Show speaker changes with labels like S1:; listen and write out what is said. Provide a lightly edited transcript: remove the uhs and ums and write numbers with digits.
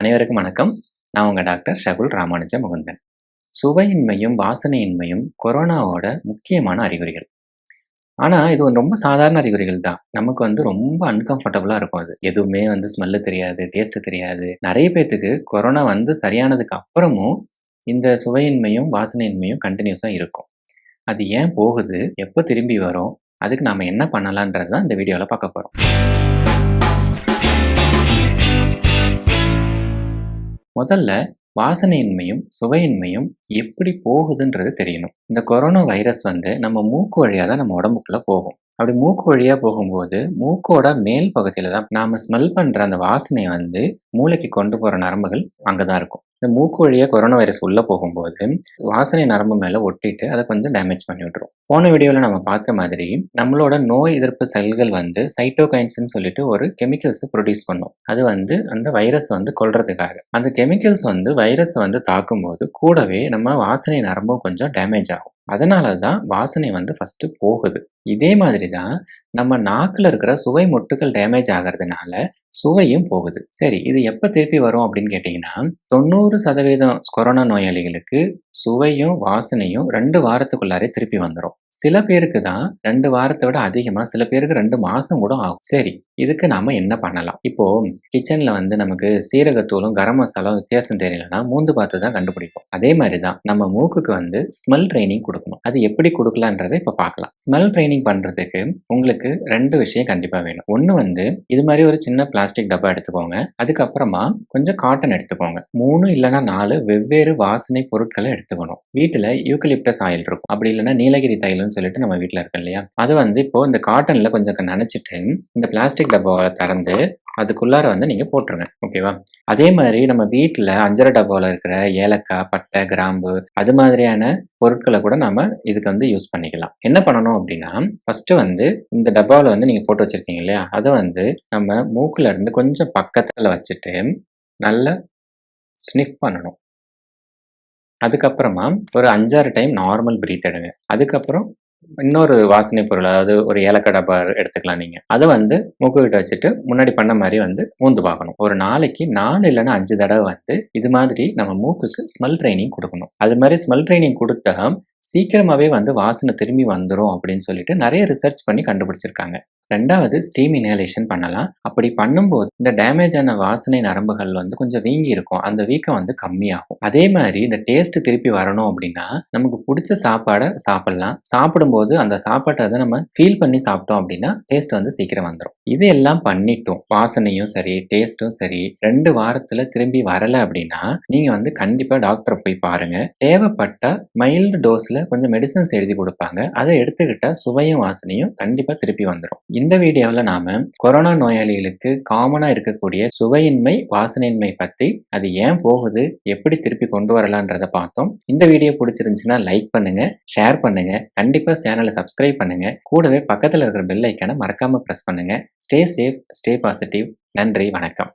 S1: அனைவருக்கும் வணக்கம். நான் உங்க டாக்டர் ஷகுல் ராமானுஜ முகுந்தன். சுவையின்மையும், வாசனையின்மையும் கொரோனாவோட முக்கியமான அறிகுறிகள். ஆனா, இது ரொம்ப சாதாரண அறிகுறிகள் தான். நமக்கு ரொம்ப அன்கம்ஃபர்டபுளா இருக்கும் அது. எதுவுமே ஸ்மெல்லு தெரியாது, டேஸ்ட் தெரியாது. நெறைய பேத்துக்கு கொரோனா சரியானதுக்கு அப்புறமும் இந்த சுவையின்மையும், வாசனையின்மையும் கன்டினியூஸா இருக்கும். அது ஏன் போகுது? எப்ப திரும்பி வரும்? அதுக்கு நாம என்ன பண்ணலான்றது தான் இந்த வீடியோல பார்க்க போறோம். முதல்ல வாசனையின்மையும், சுவையின்மையும் எப்படி போகுதுன்றது தெரியணும். இந்த கொரோனா வைரஸ் நம்ம மூக்கு வழியா தான் நம்ம உடம்புக்குள்ள போகும். அப்படி மூக்கு வழியா போகும்போது, மூக்கோட மேல் பகுதியில தான் நாம ஸ்மெல் பண்ற அந்த வாசனைய மூளைக்கு கொண்டு போற நரம்புகள் அங்க தான் இருக்கும். இந்த மூக்கு வழியா கொரோனா வைரஸ் உள்ள போகும்போது, வாசனை நரம்பு மேல ஒட்டிட்டு அத கொஞ்சம் டேமேஜ் பண்ணி விட்டுரும். போன வீடியோல நம்ம பார்த்த மாதிரி, நம்மளோட நோய் எதிர்ப்பு செல்கள் சைட்டோகைன்ஸ்ன்னு சொல்லிட்டு ஒரு கெமிக்கல்ஸ புரொடியூஸ் பண்ணும். அது அந்த வைரஸ் கொல்றதுக்காக. அந்த கெமிக்கல்ஸ் வைரஸ தாக்கும்போது, கூடவே நம்ம வாசனை நரம்பும் கொஞ்சம் டேமேஜ் ஆகும். அதனால தான் வாசனை ஃபர்ஸ்ட்டு போகுது. இதே மாதிரி தான் நம்ம நாக்குல இருக்கிற சுவை மொட்டுக்கள் டேமேஜ் ஆகறதுனால சுவையும் போகுது. சரி, இது எப்ப திருப்பி வரும் அப்படின்னு கேட்டீங்கன்னா, 90% கொரோனா நோயாளிகளுக்கு சுவையும், வாசனையும் 2 வாரத்துக்குள்ளாரே திருப்பி வந்துரும். சில பேருக்கு தான் 2 வாரத்த விட அதிகமா, சில பேருக்கு 2 மாசம் கூட ஆகும். சரி, இதுக்கு நாம என்ன பண்ணலாம்? இப்போ கிச்சன்ல நமக்கு சீரகத்தூளும், கரம் மசாலாவும் வித்தியாசம் தெரியலன்னா, மோந்து பார்த்து தான் கண்டுபிடிப்போம். அதே மாதிரி தான் நம்ம மூக்குக்கு ஸ்மெல் ட்ரெய்னிங் குடுக்கணும். அது எப்படி குடுக்கலான்றத இப்ப பார்க்கலாம். ஸ்மெல் ட்ரெய்னிங் பண்றதுக்கு உங்களுக்கு 2 விஷயம் கண்டிப்பா வேணும். ஒண்ணு இது மாதிரி ஒரு சின்ன பிளாஸ்டிக் டப்பா எடுத்துக்கோங்க. அதுக்கப்புறமா கொஞ்சம் காட்டன் எடுத்துக்கோங்க. 3 இல்லன்னா 4 வெவ்வேறு வாசனை பொருட்கள எடுத்துக்கணும். வீட்டுல யூக்கலிப்டஸ் ஆயில் இருக்கும். அப்படி இல்லன்னா நீலகிரி தைலம்னு சொல்லிட்டு நம்ம வீட்ல இருக்கு இல்லையா? அது இப்போ இந்த காட்டன்ல கொஞ்சம் நனைச்சிட்டு, இந்த பிளாஸ்டிக் டப்பாவ திறந்து அதுக்குள்ளார நீங்க போட்டுருங்க. ஓகேவா? அதே மாதிரி நம்ம வீட்ல அஞ்சர டப்பாவுல இருக்கிற ஏலக்காய், பட்டை, கிராம்பு அது மாதிரியான பொருட்கள கூட நாம இதுக்கு யூஸ் பண்ணிக்கலாம். என்ன பண்ணணும் அப்படின்னா, ஃபர்ஸ்ட்டு இந்த டப்பாவுல நீங்க போட்டு வச்சிருக்கீங்க இல்லையா? அத நம்ம மூக்குல இருந்து கொஞ்சம் பக்கத்துல வச்சுட்டு, நல்லா ஸ்னிஃப் பண்ணணும். அதுக்கப்புறமா ஒரு 5, 6 டைம் நார்மல் பிரீத் எடுங்க. அதுக்கப்புறம் இன்னொரு வாசனை பொருள், அதாவது ஒரு ஏலக்காய் டப்பா எடுத்துக்கலாம் நீங்க. அத மூக்கு கிட்ட வச்சுட்டு முன்னாடி பண்ண மாரி மோந்து பார்க்கணும். ஒரு நாளைக்கு 4 இல்லன்னா 5 தடவ இது மாதிரி நம்ம மூக்குக்கு ஸ்மெல் ட்ரெய்னிங் குடுக்கணும். அது மாரி ஸ்மெல் ட்ரெய்னிங் குடுத்தா சீக்கிரமாவே வாசனை திரும்பி வந்துரும் அப்படின்னு சொல்லிட்டு நெறைய ரிசர்ச் பண்ணி கண்டுபிடிச்சிருக்காங்க. 2வது ஸ்டீம் இன்ஹலேஷன் பண்ணலாம். அப்படி பண்ணும்போது இந்த டேமேஜ் ஆன வாசனை நரம்புகள் கொஞ்சம் வீங்கி இருக்கும். அந்த வீக்கம் கம்மியாகும். அதே மாரி இந்த டேஸ்ட் திருப்பி வரணும் அப்படின்னா, நமக்கு புடிச்ச சாப்பாட சாப்பிடலாம். சாப்பிடும்போது அந்த சாப்பாட்ட நம்ம ஃபீல் பண்ணி சாப்பிட்டோம் அப்படின்னா, டேஸ்ட் சீக்கிரம் வந்துரும். இது எல்லாம் பண்ணிட்டும் வாசனையும் சரி, டேஸ்ட்டும் சரி 2 வாரத்துல திரும்பி வரல அப்படின்னா, நீங்க கண்டிப்பா டாக்டர போய் பாருங்க. தேவைப்பட்டா மைல்டு டோஸ்ல கொஞ்சம் மெடிசின்ஸ் எழுதி குடுப்பாங்க. அத எடுத்துக்கிட்டா சுவையும், வாசனையும் கண்டிப்பா திருப்பி வந்துரும். இந்த வீடியோல நாம கொரோனா நோயாளிகளுக்கு காமனா இருக்கக்கூடிய சுவையின்மை, வாசனையின்மை பத்தி, அது ஏன் போகுது, எப்படி திருப்பி கொண்டு வரலான்றத பார்த்தோம். இந்த வீடியோ பிடிச்சிருந்துச்சுன்னா லைக் பண்ணுங்க, ஷேர் பண்ணுங்க, கண்டிப்பா சேனலை சப்ஸ்கிரைப் பண்ணுங்க. கூடவே பக்கத்துல இருக்கிற பெல் ஐக்கான மறக்காம பிரஸ் பண்ணுங்க. Stay safe, stay positive. நன்றி, வணக்கம்.